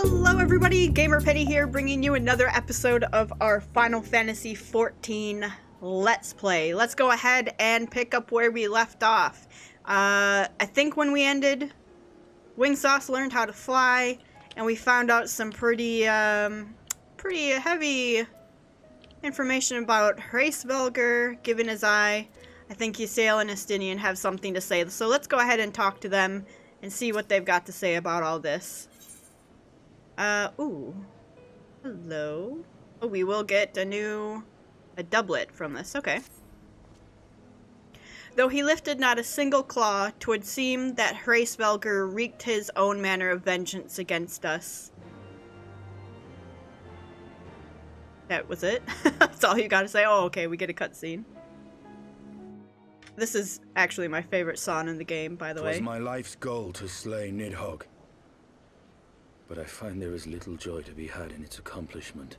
Hello everybody, GamerPenny here, bringing you another episode of our Final Fantasy XIV Let's Play. Let's go ahead and pick up where we left off. I think when we ended, Wing Sauce learned how to fly, and we found out some pretty heavy information about Hraesvelgr, given his eye. I think Ysael and Estinian have something to say, so let's go ahead and talk to them and see what they've got to say about all this. Ooh. Hello. Oh, we will get a doublet from this, okay. Though he lifted not a single claw, 'twould seem that Hraesvelgr wreaked his own manner of vengeance against us. That was it? That's all you gotta say? Oh, okay, we get a cutscene. This is actually my favorite song in the game, by the way. It was my life's goal to slay Nidhogg. But I find there is little joy to be had in its accomplishment.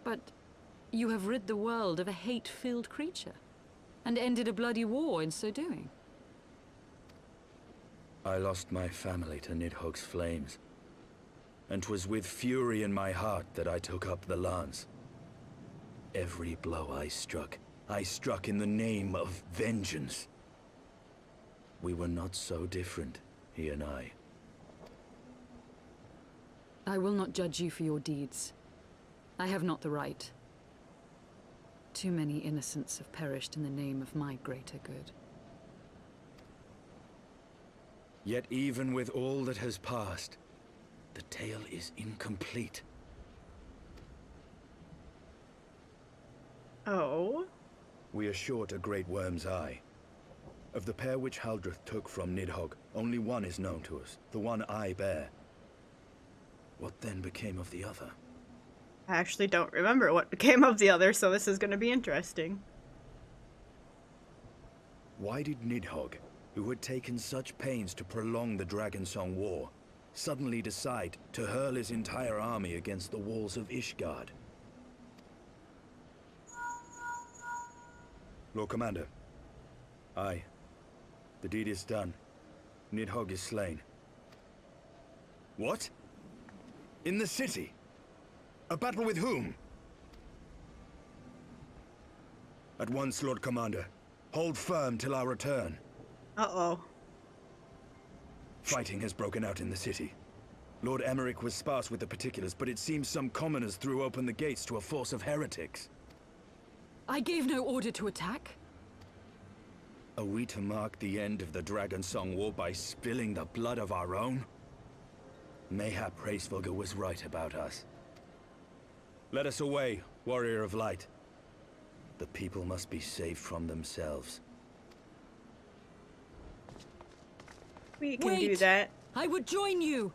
But you have rid the world of a hate-filled creature, and ended a bloody war in so doing. I lost my family to Nidhogg's flames, and 'twas with fury in my heart that I took up the lance. Every blow I struck in the name of vengeance. We were not so different, he and I. I will not judge you for your deeds. I have not the right. Too many innocents have perished in the name of my greater good. Yet even with all that has passed, the tale is incomplete. Oh? We are short a great worm's eye. Of the pair which Haldreth took from Nidhogg, only one is known to us, the one I bear. What then became of the other? I actually don't remember what became of the other, so this is going to be interesting. Why did Nidhogg, who had taken such pains to prolong the Dragonsong War, suddenly decide to hurl his entire army against the walls of Ishgard? Lord Commander. Aye. The deed is done. Nidhogg is slain. What? In the city? A battle with whom? At once, Lord Commander. Hold firm till our return. Uh-oh. Fighting has broken out in the city. Lord Emmerich was sparse with the particulars, but it seems some commoners threw open the gates to a force of heretics. I gave no order to attack. Are we to mark the end of the Dragonsong War by spilling the blood of our own? Mayhap Hraesvelgr was right about us. Let us away, warrior of light. The people must be saved from themselves. We can Wait! do that. I would join you!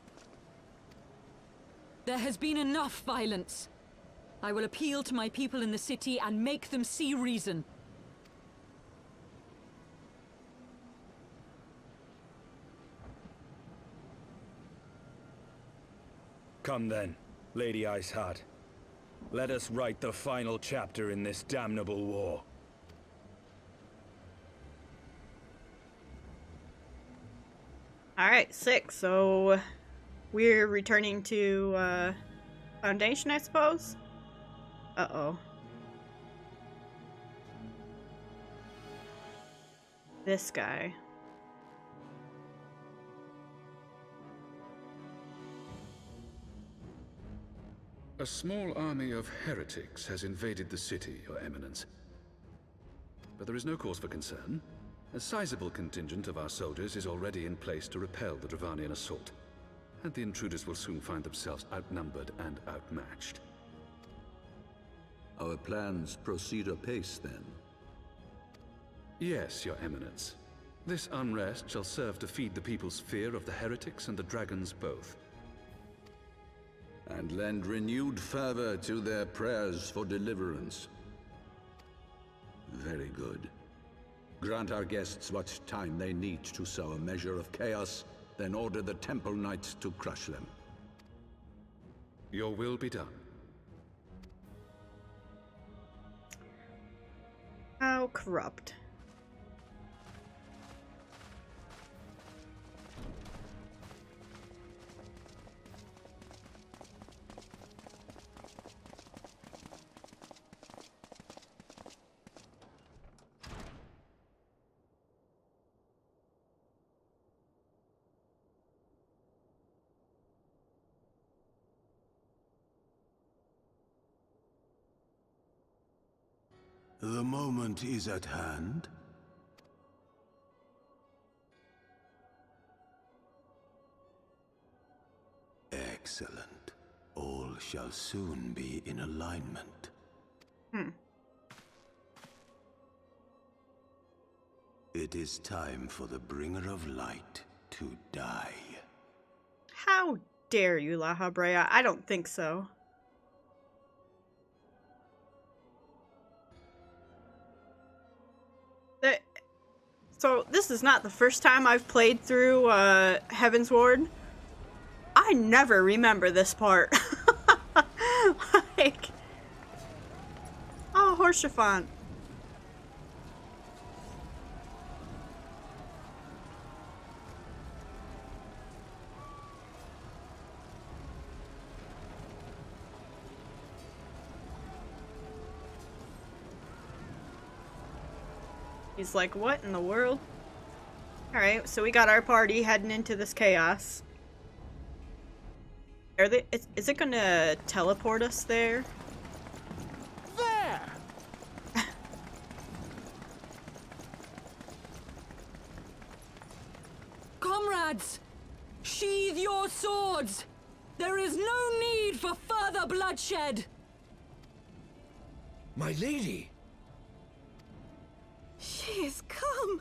There has been enough violence. I will appeal to my people in the city and make them see reason. Come then, Lady Iceheart. Let us write the final chapter in this damnable war. Alright, sick. So we're returning to Foundation, I suppose? Uh-oh. This guy. A small army of heretics has invaded the city, Your Eminence. But there is no cause for concern. A sizable contingent of our soldiers is already in place to repel the Dravanian assault, and the intruders will soon find themselves outnumbered and outmatched. Our plans proceed apace, then? Yes, Your Eminence. This unrest shall serve to feed the people's fear of the heretics and the dragons both. And lend renewed fervor to their prayers for deliverance. Very good. Grant our guests what time they need to sow a measure of chaos, then order the Temple Knights to crush them. Your will be done. How corrupt. The moment is at hand. Excellent. All shall soon be in alignment. It is time for the Bringer of Light to die. How dare you, La Habrea? I don't think so. So, this is not the first time I've played through Heavensward. I never remember this part. Like... Oh, Horsefant. He's like, what in the world? Alright, so we got our party heading into this chaos. Is it gonna teleport us there? There! Comrades! Sheathe your swords! There is no need for further bloodshed! My lady! She is come!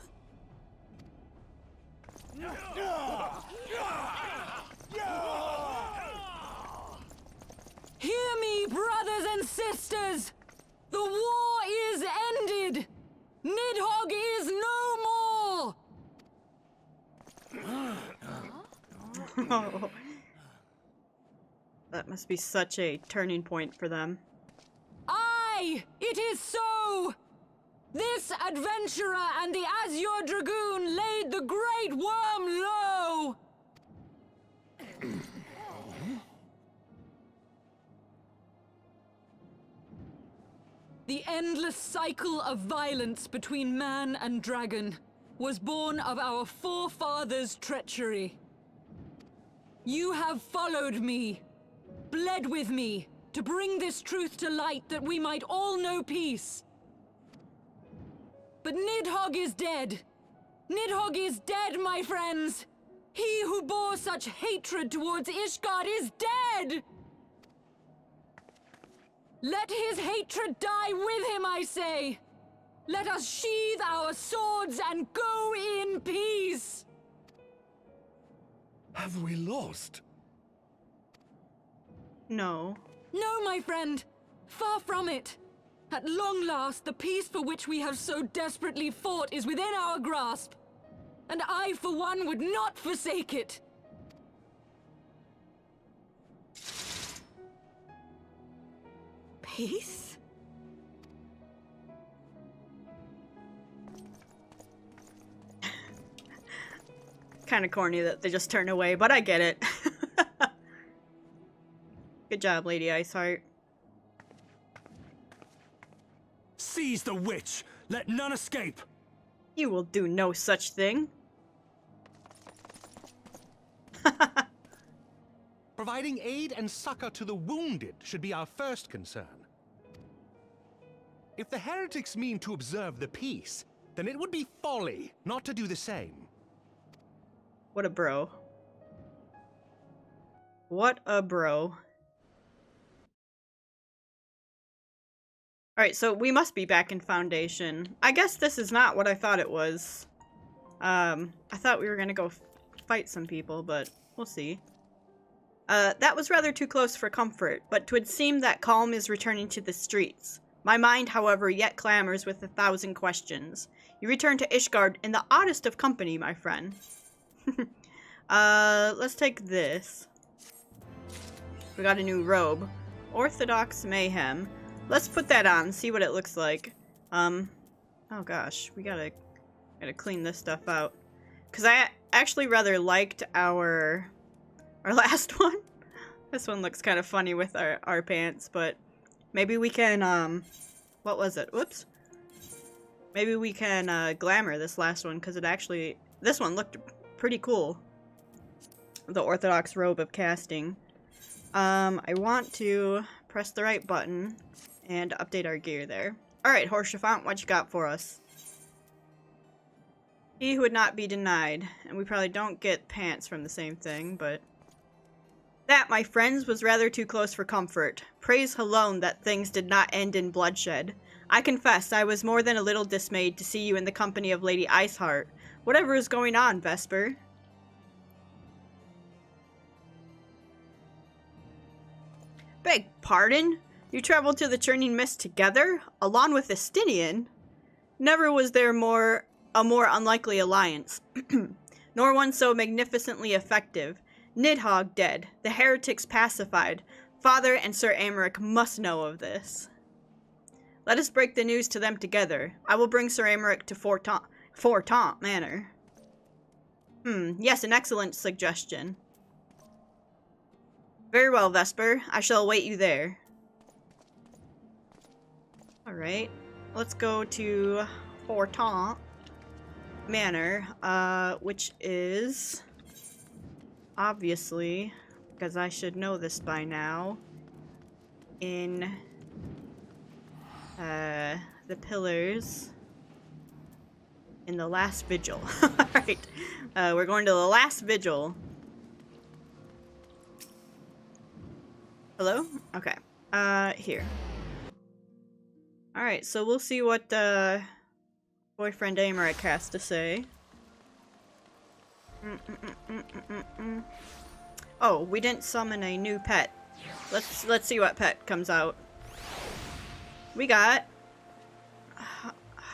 Hear me, brothers and sisters! The war is ended! Nidhogg is no more! Oh. That must be such a turning point for them. Aye! It is so! This adventurer and the Azure Dragoon laid the Great Worm low! The endless cycle of violence between man and dragon was born of our forefathers' treachery. You have followed me, bled with me, to bring this truth to light that we might all know peace. But Nidhogg is dead. Nidhogg is dead, my friends. He who bore such hatred towards Ishgard is dead! Let his hatred die with him, I say! Let us sheathe our swords and go in peace! Have we lost? No. No, my friend! Far from it! At long last, the peace for which we have so desperately fought is within our grasp. And I, for one, would not forsake it. Peace? Kind of corny that they just turn away, but I get it. Good job, Lady Iceheart. Seize the witch! Let none escape! You will do no such thing. Providing aid and succor to the wounded should be our first concern. If the heretics mean to observe the peace, then it would be folly not to do the same. What a bro. What a bro. Alright, so we must be back in Foundation. I guess this is not what I thought it was. I thought we were gonna go fight some people, but we'll see. That was rather too close for comfort, but 'twould seem that calm is returning to the streets. My mind, however, yet clamors with 1,000 questions. You return to Ishgard in the oddest of company, my friend. Let's take this. We got a new robe. Orthodox Mayhem. Let's put that on, see what it looks like. Oh gosh, we gotta clean this stuff out. Cause I actually rather liked our last one. This one looks kind of funny with our pants, but maybe we can, what was it? Whoops. Maybe we can, glamour this last one, because this one looked pretty cool. The Orthodox robe of casting. I want to press the right button and update our gear there. Alright, Horsefant, what you got for us? He who would not be denied. And we probably don't get pants from the same thing, but... That, my friends, was rather too close for comfort. Praise alone that things did not end in bloodshed. I confess, I was more than a little dismayed to see you in the company of Lady Iceheart. Whatever is going on, Vesper? Beg pardon? You traveled to the Churning Mist together, along with Estinian? Never was there a more unlikely alliance, nor one so magnificently effective. Nidhogg dead, the heretics pacified. Father and Sir Amaric must know of this. Let us break the news to them together. I will bring Sir Amaric to Fortaunt Manor. Yes, an excellent suggestion. Very well, Vesper. I shall await you there. Alright. Let's go to Fortaunt Manor, which is... obviously, because I should know this by now, in the pillars in the last vigil. Alright, we're going to the last vigil. Hello? Okay, here. Alright, so we'll see what boyfriend Amaric has to say. Oh, we didn't summon a new pet. Let's see what pet comes out. We got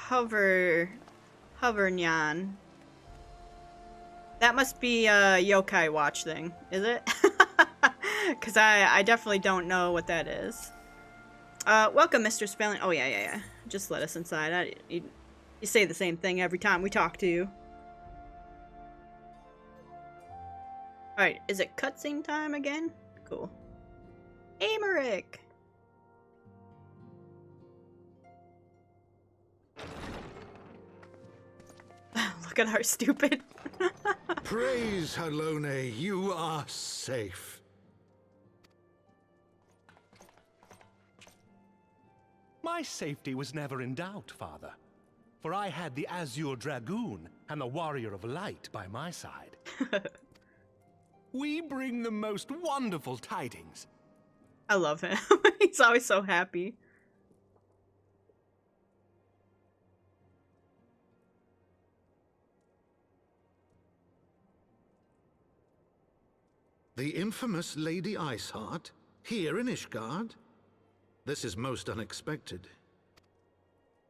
Hovernyan. That must be a Yokai Watch thing, is it? Because I definitely don't know what that is. Welcome, Mr. Spelling. Oh, yeah. Just let us inside. You say the same thing every time we talk to you. Alright, is it cutscene time again? Cool. Amaric! Look at our stupid. Praise Halone, you are safe. My safety was never in doubt, Father. For I had the Azure Dragoon and the Warrior of Light by my side. We bring the most wonderful tidings. I love him. He's always so happy. The infamous Lady Iceheart? Here in Ishgard? This is most unexpected.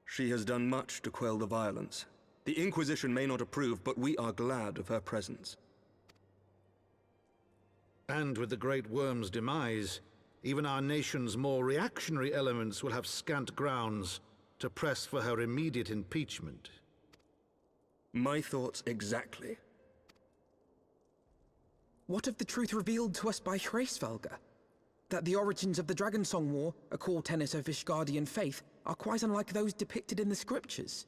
She has done much to quell the violence. The Inquisition may not approve, but we are glad of her presence. And with the Great Worm's demise, even our nation's more reactionary elements will have scant grounds to press for her immediate impeachment. My thoughts exactly. What of the truth revealed to us by Hraesvelgr? That the origins of the Dragonsong War, a core tenet of Ishgardian faith, are quite unlike those depicted in the scriptures.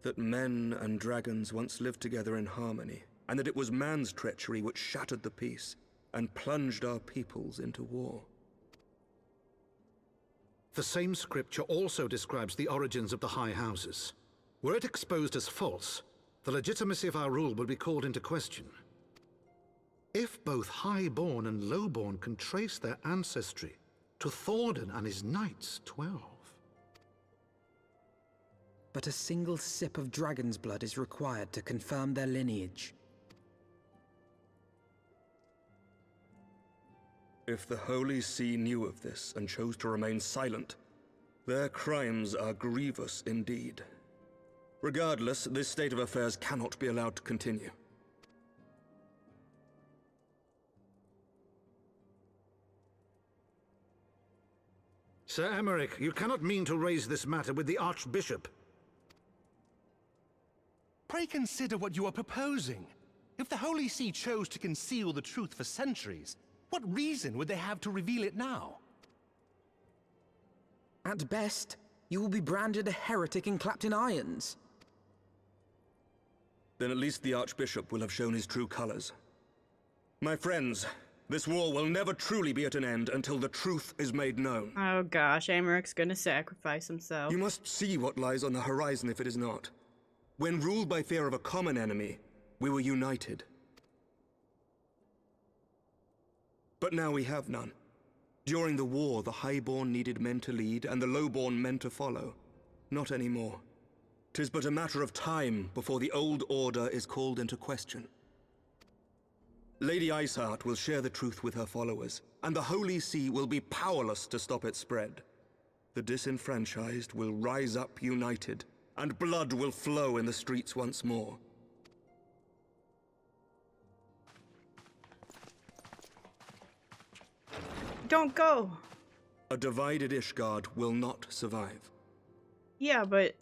That men and dragons once lived together in harmony, and that it was man's treachery which shattered the peace and plunged our peoples into war. The same scripture also describes the origins of the High Houses. Were it exposed as false, the legitimacy of our rule would be called into question. If both Highborn and Lowborn can trace their ancestry to Thordan and his Knights 12. But a single sip of dragon's blood is required to confirm their lineage. If the Holy See knew of this and chose to remain silent, their crimes are grievous indeed. Regardless, this state of affairs cannot be allowed to continue. Sir Amaric, you cannot mean to raise this matter with the Archbishop. Pray consider what you are proposing. If the Holy See chose to conceal the truth for centuries, what reason would they have to reveal it now? At best, you will be branded a heretic and clapped in irons. Then at least the Archbishop will have shown his true colors. My friends, This war will never truly be at an end until the truth is made known. Oh gosh, Amaric's gonna sacrifice himself. You must see what lies on the horizon if it is not. When ruled by fear of a common enemy, we were united. But now we have none. During the war, the Highborn needed men to lead, and the Lowborn men to follow. Not anymore. 'Tis but a matter of time before the old order is called into question. Lady Iceheart will share the truth with her followers, and the Holy See will be powerless to stop its spread. The disenfranchised will rise up united, and blood will flow in the streets once more. Don't go! A divided Ishgard will not survive. Yeah, but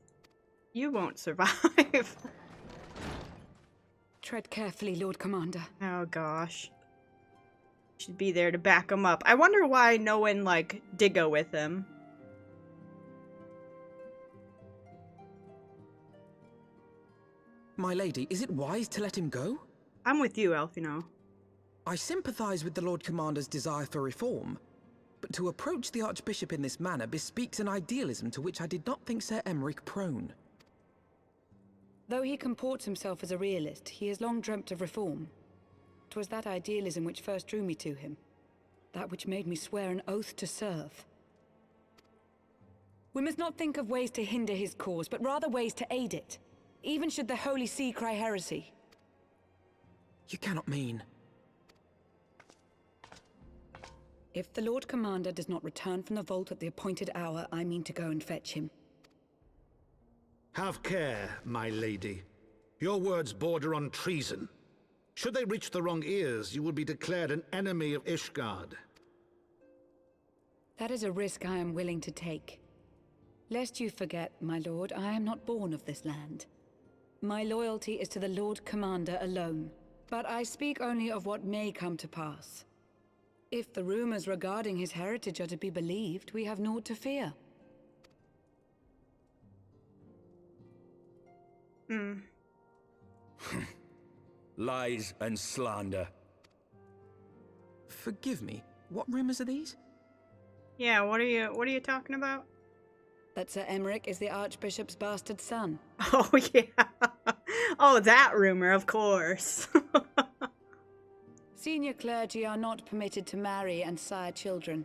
you won't survive. Tread carefully, Lord Commander. Oh gosh. Should be there to back him up. I wonder why no one, like, did go with him. My lady, is it wise to let him go? I'm with you, Elfino. I sympathize with the Lord Commander's desire for reform, but to approach the Archbishop in this manner bespeaks an idealism to which I did not think Sir Emeric prone. Though he comports himself as a realist, he has long dreamt of reform. 'Twas that idealism which first drew me to him. That which made me swear an oath to serve. We must not think of ways to hinder his cause, but rather ways to aid it. Even should the Holy See cry heresy. You cannot mean... If the Lord Commander does not return from the vault at the appointed hour, I mean to go and fetch him. Have care, my lady. Your words border on treason. Should they reach the wrong ears, you will be declared an enemy of Ishgard. That is a risk I am willing to take. Lest you forget, my lord, I am not born of this land. My loyalty is to the Lord Commander alone, but I speak only of what may come to pass. If the rumors regarding his heritage are to be believed, we have naught to fear. Lies and slander. Forgive me, what rumors are these? Yeah, what are you talking about? That Sir Emeric is the Archbishop's bastard son. Oh yeah. Oh, that rumor, of course. Senior clergy are not permitted to marry and sire children.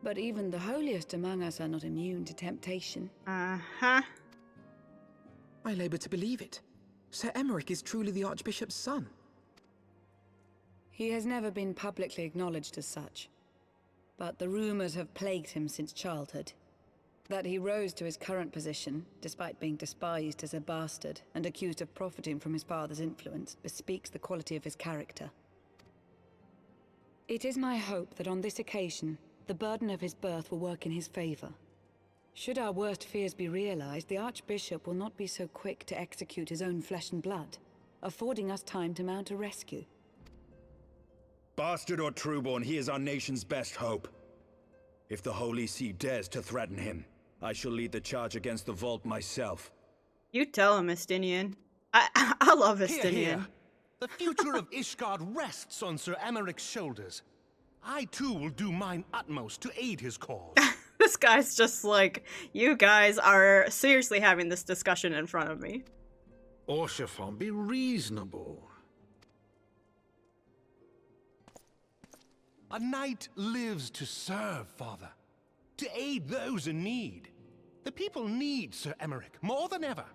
But even the holiest among us are not immune to temptation. Uh-huh. I labor to believe it. Sir Emeric is truly the Archbishop's son. He has never been publicly acknowledged as such. But the rumors have plagued him since childhood. That he rose to his current position, despite being despised as a bastard and accused of profiting from his father's influence, bespeaks the quality of his character. It is my hope that on this occasion, the burden of his birth will work in his favor. Should our worst fears be realized, the Archbishop will not be so quick to execute his own flesh and blood, affording us time to mount a rescue. Bastard or trueborn, he is our nation's best hope. If the Holy See dares to threaten him, I shall lead the charge against the vault myself. You tell him, Estinian. I love Estinian. Hear, hear. The future of Ishgard rests on Sir Emeric's shoulders. I too will do mine utmost to aid his cause. This guy's just like, you guys are seriously having this discussion in front of me. Orshafon, be reasonable. A knight lives to serve, Father. To aid those in need. The people need Sir Emeric more than ever,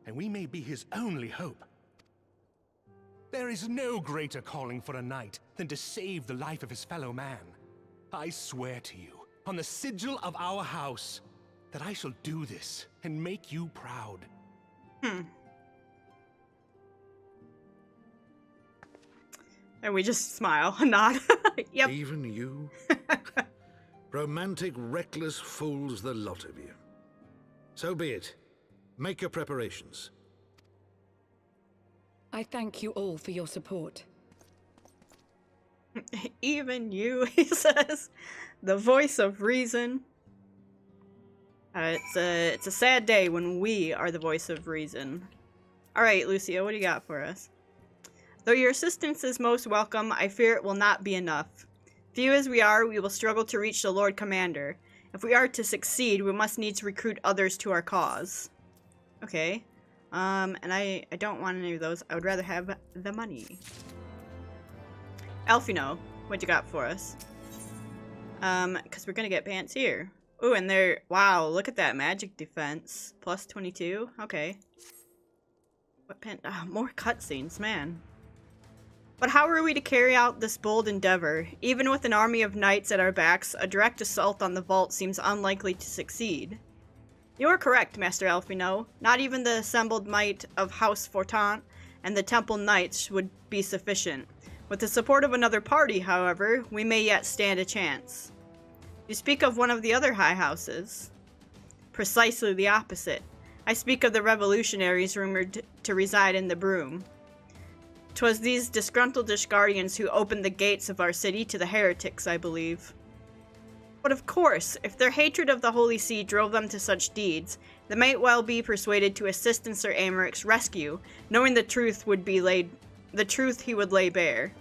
and we may be his only hope. There is no greater calling for a knight than to save the life of his fellow man. I swear to you, on the sigil of our house, that I shall do this and make you proud. And we just smile and nod. Yep. Even you? Romantic, reckless fools, the lot of you. So be it. Make your preparations. I thank you all for your support. Even you, he says. The voice of reason. It's a sad day when we are the voice of reason. Alright, Lucia, what do you got for us? Though your assistance is most welcome, I fear it will not be enough. Few as we are, we will struggle to reach the Lord Commander. If we are to succeed, we must needs recruit others to our cause. Okay. And I don't want any of those. I would rather have the money. Elfino, what you got for us? Because we're gonna get pants here. Ooh, and they're... Wow, look at that magic defense. Plus 22? Okay. What pen... Oh, more cutscenes, man. But how are we to carry out this bold endeavor? Even with an army of knights at our backs, a direct assault on the vault seems unlikely to succeed. You are correct, Master Elfino. Not even the assembled might of House Fortant and the Temple Knights would be sufficient. With the support of another party, however, we may yet stand a chance. You speak of one of the other high houses. Precisely the opposite. I speak of the revolutionaries rumored to reside in the Broom. 'Twas these disgruntled Ishgardians who opened the gates of our city to the heretics, I believe. But of course, if their hatred of the Holy See drove them to such deeds, they might well be persuaded to assist in Sir Amaric's rescue, knowing the truth he would lay bare.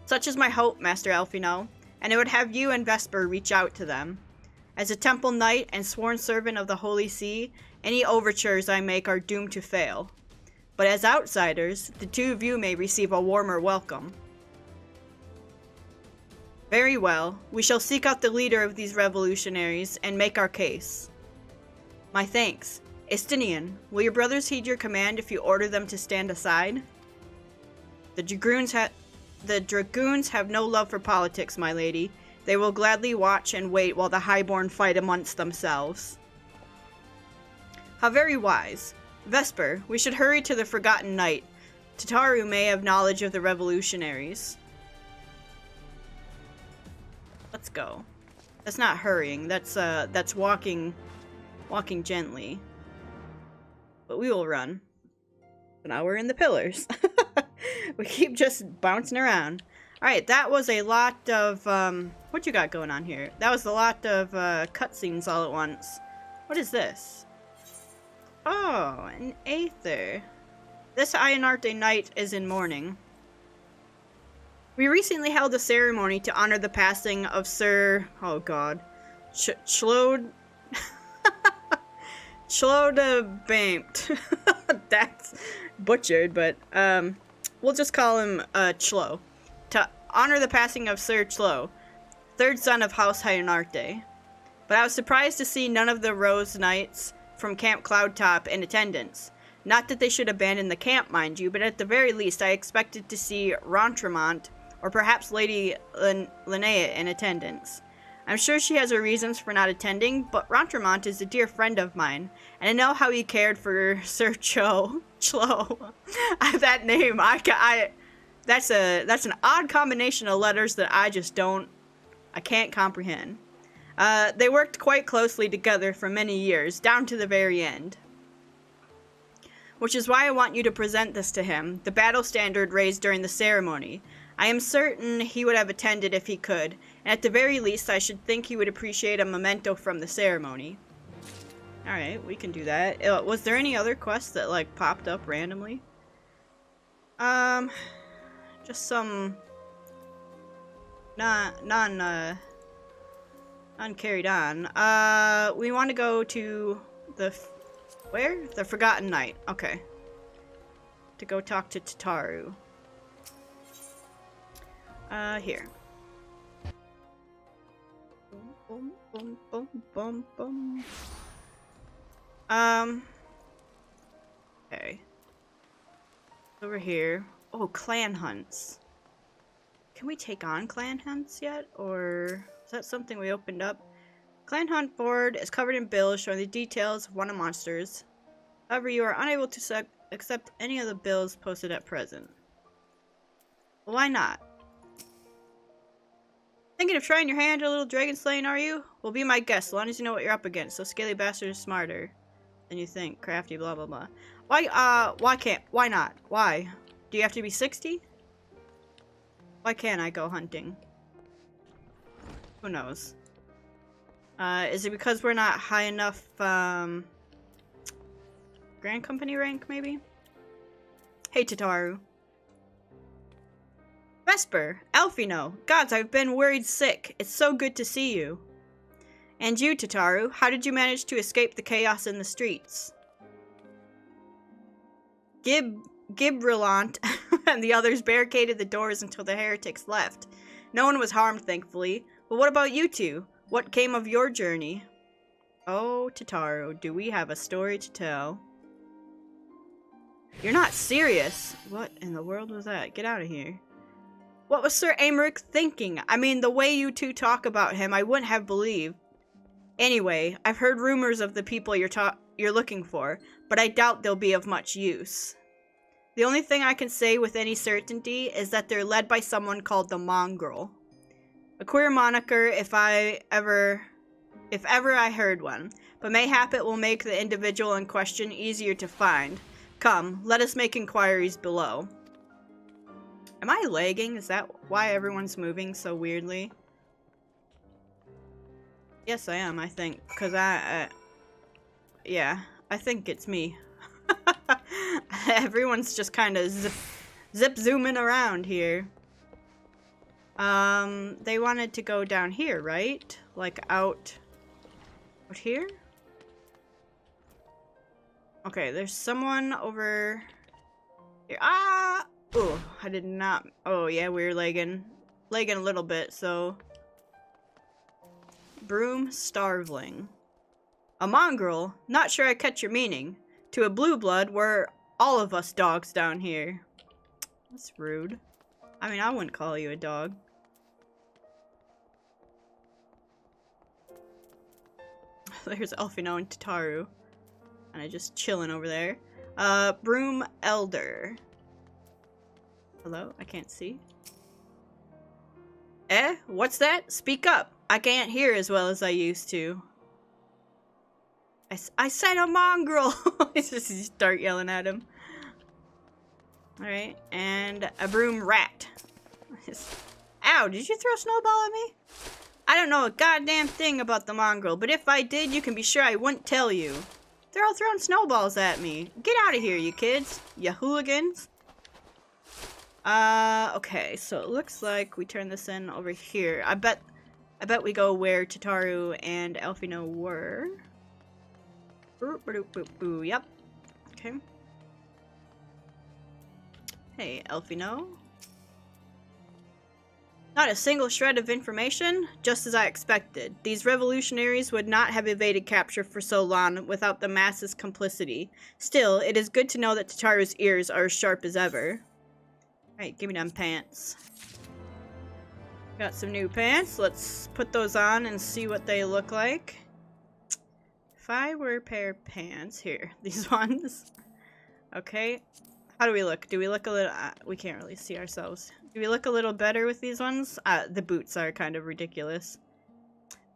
Such is my hope, Master Elfino, and I would have you and Vesper reach out to them. As a Temple Knight and sworn servant of the Holy See, any overtures I make are doomed to fail. But as outsiders, the two of you may receive a warmer welcome. Very well, we shall seek out the leader of these revolutionaries and make our case. My thanks. Estinian, will your brothers heed your command if you order them to stand aside? The dragoons have no love for politics, my lady. They will gladly watch and wait while the Highborn fight amongst themselves. How very wise. Vesper, we should hurry to the Forgotten Knight. Tataru may have knowledge of the revolutionaries. Let's go. That's not hurrying. That's walking gently. But we will run. So now we're in the pillars. We keep just bouncing around. Alright, that was a lot of, what you got going on here? That was a lot of, cutscenes all at once. What is this? Oh, an Aether. This Ayonarte Knight is in mourning. We recently held a ceremony to honor the passing of Sir... Oh god. Chlode Bamped. That's butchered, but, we'll just call him, Chlo. To honor the passing of Sir Chlo, third son of House Ayonarte. But I was surprised to see none of the Rose Knights from Camp Cloudtop in attendance. Not that they should abandon the camp, mind you, but at the very least I expected to see Rontremont or perhaps Lady Linnea in attendance. I'm sure she has her reasons for not attending, but Rontremont is a dear friend of mine, and I know how he cared for Sir Chlo. That name, that's an odd combination of letters that I can't comprehend. They worked quite closely together for many years, down to the very end. Which is why I want you to present this to him, the battle standard raised during the ceremony. I am certain he would have attended if he could, and at the very least I should think he would appreciate a memento from the ceremony. Alright, we can do that. Was there any other quests that, like, popped up randomly? Just some... uncarried on. We want to go to the... Where? The Forgotten Knight. Okay. To go talk to Tataru. Here. Boom, boom, boom, boom, boom. Okay. Over here. Oh, clan hunts. Can we take on clan hunts yet? Or is that something we opened up? Clan hunt board is covered in bills showing the details of one of monsters. However, you are unable to accept any of the bills posted at present. Why not? Thinking of trying your hand at a little dragon slaying, are you? Well, be my guest, as long as you know what you're up against. Those scaly bastards are smarter than you think. Crafty, blah, blah, blah. Why not? Why? Do you have to be 60? Why can't I go hunting? Who knows? Is it because we're not high enough, Grand Company rank, maybe? Hey, Tataru. Vesper, Alfino, gods, I've been worried sick. It's so good to see you. And you, Tataru, how did you manage to escape the chaos in the streets? Gibrallant and the others barricaded the doors until the heretics left. No one was harmed, thankfully. But what about you two? What came of your journey? Oh, Tataru, do we have a story to tell? You're not serious. What in the world was that? Get out of here. What was Sir Aymeric thinking? I mean, the way you two talk about him, I wouldn't have believed. Anyway, I've heard rumors of the people you're looking for, but I doubt they'll be of much use. The only thing I can say with any certainty is that they're led by someone called the Mongrel. A queer moniker if ever I heard one, but mayhap it will make the individual in question easier to find. Come, let us make inquiries below. Am I lagging? Is that why everyone's moving so weirdly? Yes, I am, I think. Because yeah, I think it's me. Everyone's just kind of zip zooming around here. They wanted to go down here, right? Like out here? Okay, there's someone over here. Ah! Oh, I did not. Oh, yeah, we were lagging a little bit, so. Broom starveling. A mongrel? Not sure I catch your meaning. To a blue blood, we're all of us dogs down here. That's rude. I mean, I wouldn't call you a dog. There's Alfino and Tataru. And I just chilling over there. Broom elder. Hello? I can't see. Eh? What's that? Speak up. I can't hear as well as I used to. I said a mongrel! Just start yelling at him. Alright, and a broom rat. Ow, did you throw a snowball at me? I don't know a goddamn thing about the mongrel, but if I did, you can be sure I wouldn't tell you. They're all throwing snowballs at me. Get out of here, you kids. You hooligans. Okay, so it looks like we turn this in over here. I bet we go where Tataru and Alfino were. Yep. Okay. Hey, Alfino. Not a single shred of information, just as I expected. These revolutionaries would not have evaded capture for so long without the masses' complicity. Still, it is good to know that Tataru's ears are as sharp as ever. Alright, give me them pants. Got some new pants. Let's put those on and see what they look like. If I were a pair of pants, here, these ones. Okay. How do we look? Do we look a little, we can't really see ourselves. Do we look a little better with these ones? The boots are kind of ridiculous.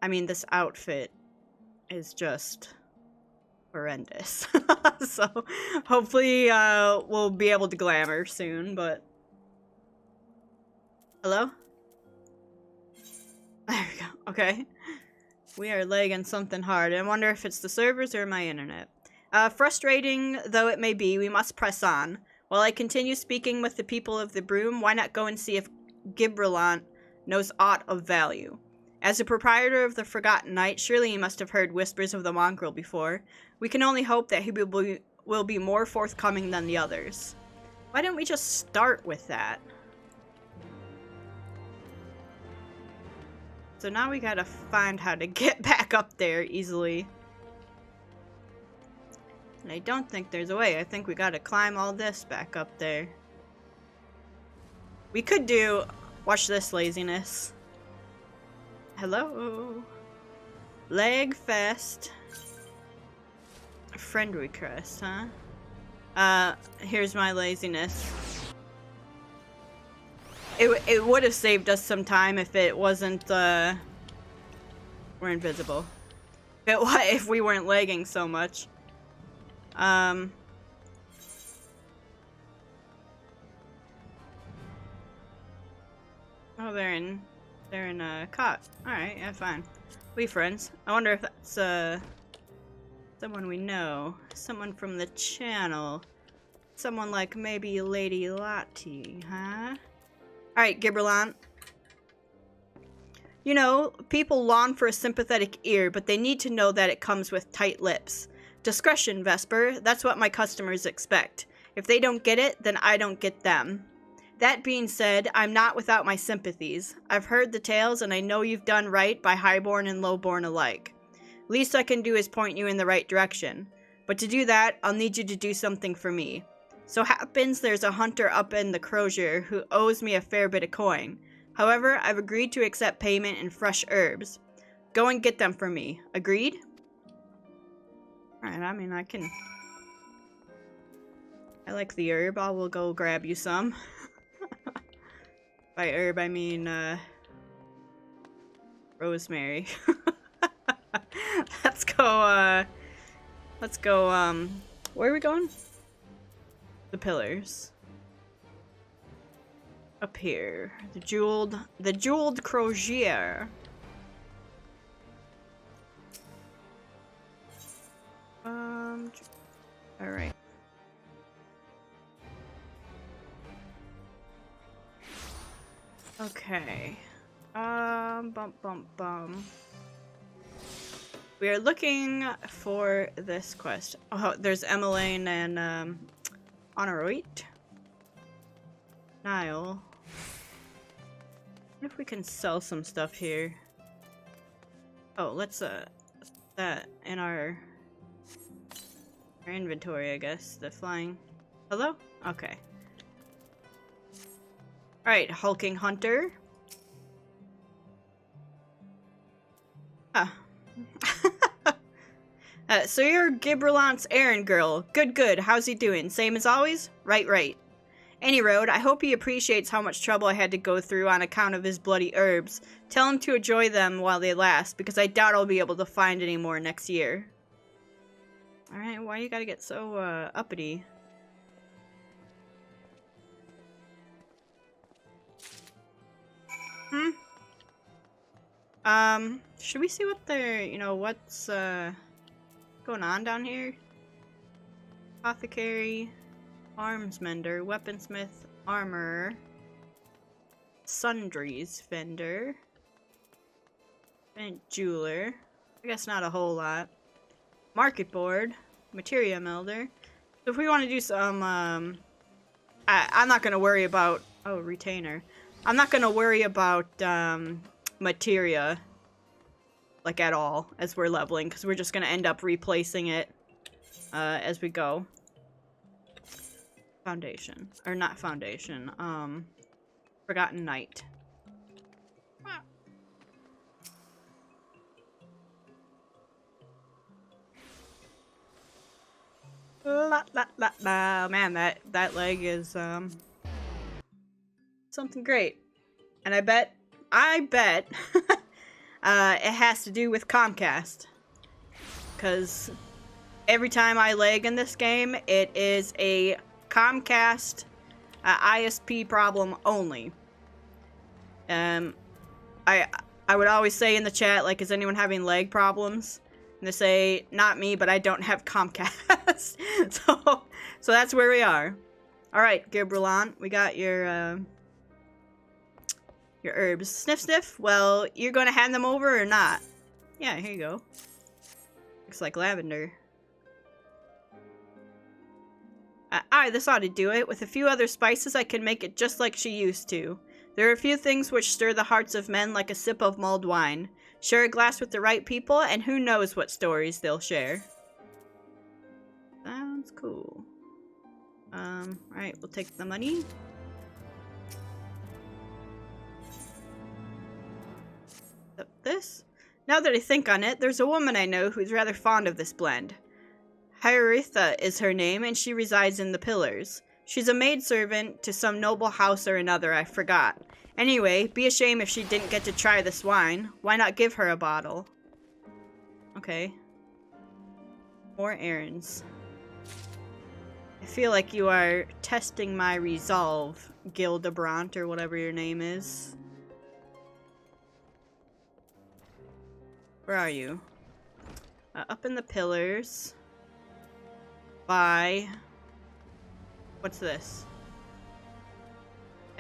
I mean, this outfit is just horrendous. So, hopefully, we'll be able to glamour soon, but. Hello? There we go. Okay. We are lagging something hard. I wonder if it's the servers or my internet. Frustrating though it may be, we must press on. While I continue speaking with the people of the Broom, why not go and see if Gibrallant knows aught of value? As the proprietor of the Forgotten Knight, surely he must have heard whispers of the mongrel before. We can only hope that he will be more forthcoming than the others. Why didn't we just start with that? So now we gotta find how to get back up there easily. And I don't think there's a way. I think we gotta climb all this back up there. We could do... Watch this laziness. Hello? Leg fest. Friend request, huh? Here's my laziness. It would have saved us some time if it wasn't, we're invisible. If we weren't lagging so much. Oh, they're in a cot. Alright, yeah, fine. We friends. I wonder if that's, someone we know. Someone from the channel. Someone like maybe Lady Lottie, huh? Alright, Gibberlant. You know, people long for a sympathetic ear, but they need to know that it comes with tight lips. Discretion, Vesper. That's what my customers expect. If they don't get it, then I don't get them. That being said, I'm not without my sympathies. I've heard the tales, and I know you've done right by highborn and lowborn alike. Least I can do is point you in the right direction. But to do that, I'll need you to do something for me. So happens there's a hunter up in the Crozier who owes me a fair bit of coin. However, I've agreed to accept payment in fresh herbs. Go and get them for me. Agreed? Alright, I mean, I like the herb. I will go grab you some. By herb, I mean, rosemary. Let's go, where are we going? The pillars. Up here. The jeweled Crozier. Alright. Okay. We are looking for this quest. Oh, there's Emmeline and, Honorit. Niall. What if we can sell some stuff here? Oh, let's, that in our inventory, I guess. The flying. Hello? Okay. Alright, hulking hunter. Ah. So you're Gibberlant's errand girl. Good. How's he doing? Same as always? Right. Any road, I hope he appreciates how much trouble I had to go through on account of his bloody herbs. Tell him to enjoy them while they last, because I doubt I'll be able to find any more next year. Alright, why you gotta get so, uppity? Should we see what they're, what's, going on down here? Apothecary, armsmender, weaponsmith, armorer, sundries vendor, and jeweler. I guess not a whole lot. Market board, materia melder. So if we want to do some, I'm not gonna worry about, retainer. I'm not gonna worry about, materia, like, at all, as we're leveling, because we're just gonna end up replacing it, as we go. Foundation. Or not foundation, Forgotten Night. Man, that leg is, something great. And I bet, it has to do with Comcast. Because every time I lag in this game, it is a Comcast ISP problem only. I would always say in the chat, like, is anyone having lag problems? And they say, not me, but I don't have Comcast. so that's where we are. Alright, Gibberlant, we got your herbs. Sniff. Well, you're gonna hand them over or not? Yeah, here you go. Looks like lavender. This ought to do it. With a few other spices, I can make it just like she used to. There are a few things which stir the hearts of men like a sip of mulled wine. Share a glass with the right people, and who knows what stories they'll share. Sounds cool. Alright, we'll take the money. This? Now that I think on it, there's a woman I know who's rather fond of this blend. Hieritha is her name, and she resides in the Pillars. She's a maidservant to some noble house or another, I forgot. Anyway, be a shame if she didn't get to try this wine. Why not give her a bottle? Okay. More errands. I feel like you are testing my resolve, Gildebrand, or whatever your name is. Where are you? Up in the Pillars. By... What's this?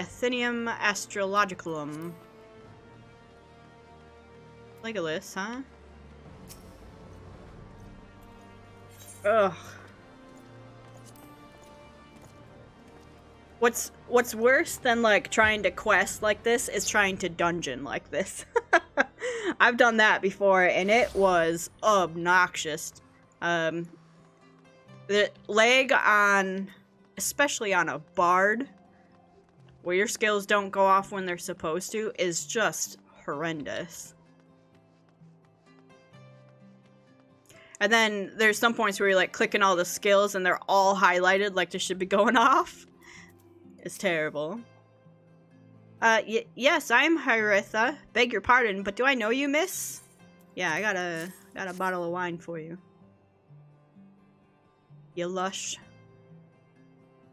Athenium Astrologicum. Legolas, huh? Ugh. What's worse than like trying to quest like this is trying to dungeon like this. I've done that before and it was obnoxious. The lag on, especially on a bard, where your skills don't go off when they're supposed to, is just horrendous. And then there's some points where you're like clicking all the skills and they're all highlighted like they should be going off. It's terrible. Yes, I'm Hyretha. Beg your pardon, but do I know you, miss? Yeah, I got a bottle of wine for you. You lush.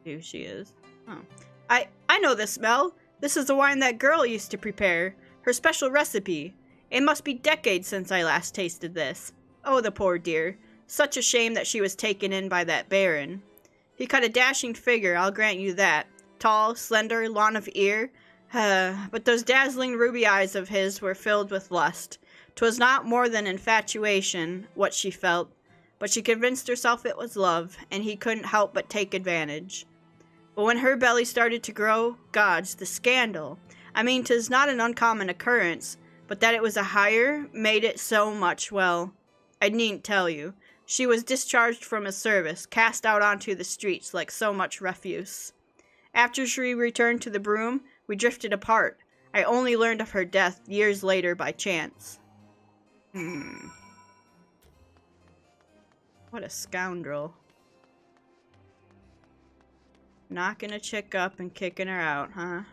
Who she is. Oh. I know this smell. This is the wine that girl used to prepare. Her special recipe. It must be decades since I last tasted this. Oh, the poor dear. Such a shame that she was taken in by that baron. He cut a dashing figure, I'll grant you that. Tall, slender, long of ear. But those dazzling ruby eyes of his were filled with lust. 'Twas not more than infatuation, what she felt, but she convinced herself it was love, and he couldn't help but take advantage. But when her belly started to grow, gods, the scandal. I mean, 'tis not an uncommon occurrence, but that it was a hire made it so much, well, I needn't tell you. She was discharged from his service, cast out onto the streets like so much refuse. After she returned to the broom, we drifted apart. I only learned of her death years later by chance. What a scoundrel. Knocking a chick up and kicking her out, huh?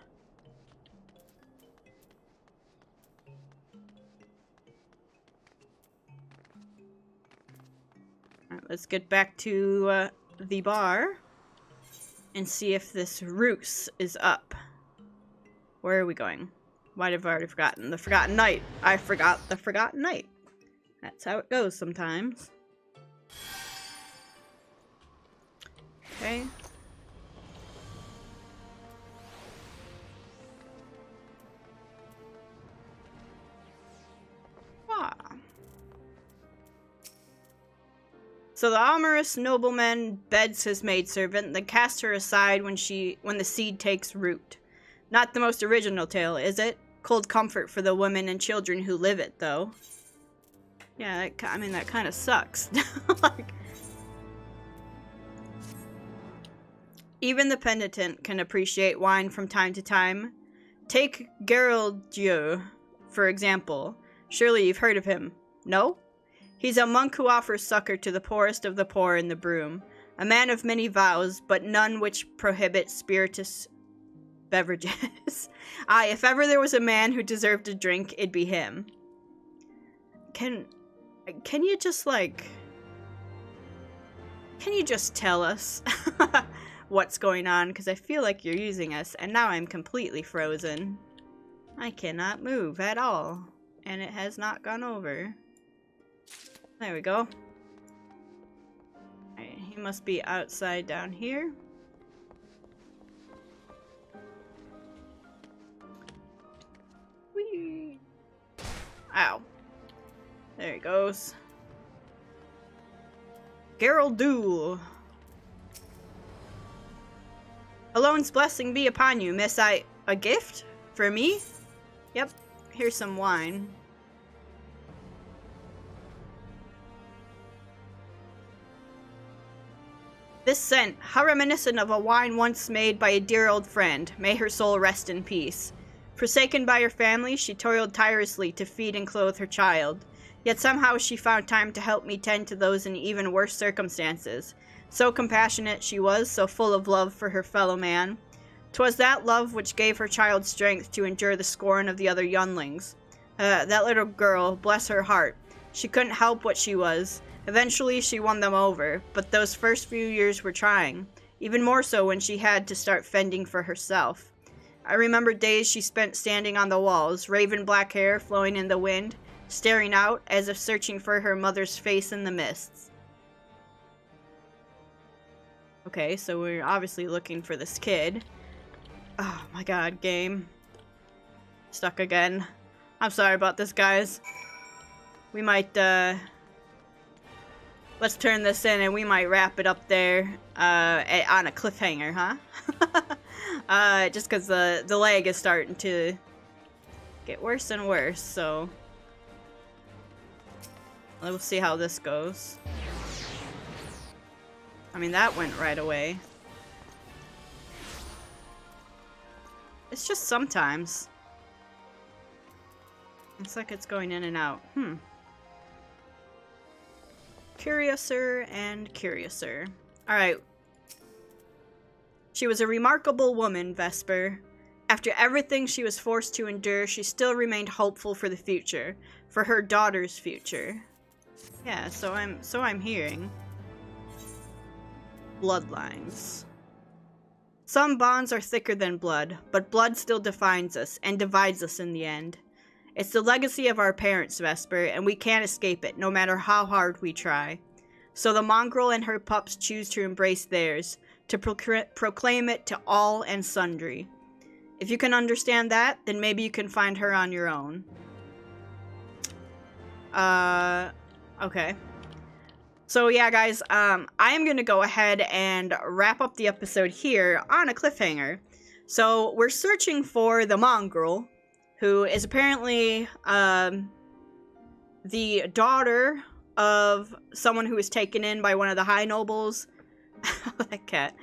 Alright, let's get back to the bar and see if this ruse is up. Where are we going? Why have I already forgotten? The Forgotten Night. I forgot the Forgotten Night. That's how it goes sometimes. Okay. So the amorous nobleman beds his maidservant, then casts her aside when the seed takes root. Not the most original tale, is it? Cold comfort for the women and children who live it, though. Yeah, I mean, that kind of sucks. Like, even the penitent can appreciate wine from time to time. Take Gerald Dieu, for example. Surely you've heard of him. No? He's a monk who offers succor to the poorest of the poor in the broom. A man of many vows, but none which prohibit spirituous beverages. Aye, if ever there was a man who deserved a drink, it'd be him. Can you just, like... Can you just tell us what's going on? Because I feel like you're using us, and now I'm completely frozen. I cannot move at all. And it has not gone over. There we go. Alright, he must be outside down here. Whee! Ow. There he goes. Geraldu. Alone's blessing be upon you, miss. A gift? For me? Yep. Here's some wine. This scent, how reminiscent of a wine once made by a dear old friend. May her soul rest in peace. Forsaken by her family, she toiled tirelessly to feed and clothe her child. Yet somehow she found time to help me tend to those in even worse circumstances. So compassionate she was, so full of love for her fellow man. 'Twas that love which gave her child strength to endure the scorn of the other younglings. That little girl, bless her heart. She couldn't help what she was. Eventually, she won them over, but those first few years were trying, even more so when she had to start fending for herself. I remember days she spent standing on the walls, raven black hair flowing in the wind, staring out as if searching for her mother's face in the mists. Okay, so we're obviously looking for this kid. Oh my god, game. Stuck again. I'm sorry about this, guys. We might, let's turn this in and we might wrap it up there, on a cliffhanger, huh? Just because the lag is starting to get worse and worse, so... We'll see how this goes. I mean, that went right away. It's just sometimes. Looks like it's going in and out. Curiouser and curiouser. Alright. She was a remarkable woman, Vesper. After everything she was forced to endure, she still remained hopeful for the future. For her daughter's future. Yeah, so I'm hearing. Bloodlines. Some bonds are thicker than blood, but blood still defines us, and divides us in the end. It's the legacy of our parents, Vesper, and we can't escape it, no matter how hard we try. So the mongrel and her pups choose to embrace theirs, to proclaim it to all and sundry. If you can understand that, then maybe you can find her on your own. Okay. So yeah, guys, I am going to go ahead and wrap up the episode here on a cliffhanger. So we're searching for the mongrel, who is apparently the daughter of someone who was taken in by one of the high nobles. That cat.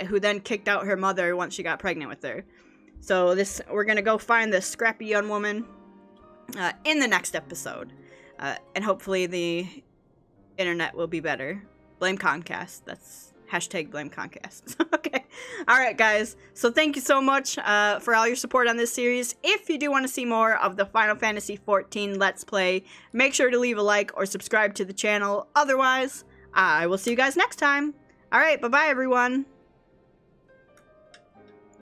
Who then kicked out her mother once she got pregnant with her. So we're going to go find this scrappy young woman in the next episode. And hopefully the internet will be better. Blame Comcast. That's hashtag blame Comcast. Okay. Alright, guys. So thank you so much for all your support on this series. If you do want to see more of the Final Fantasy XIV Let's Play, make sure to leave a like or subscribe to the channel. Otherwise, I will see you guys next time. Alright, bye-bye, everyone.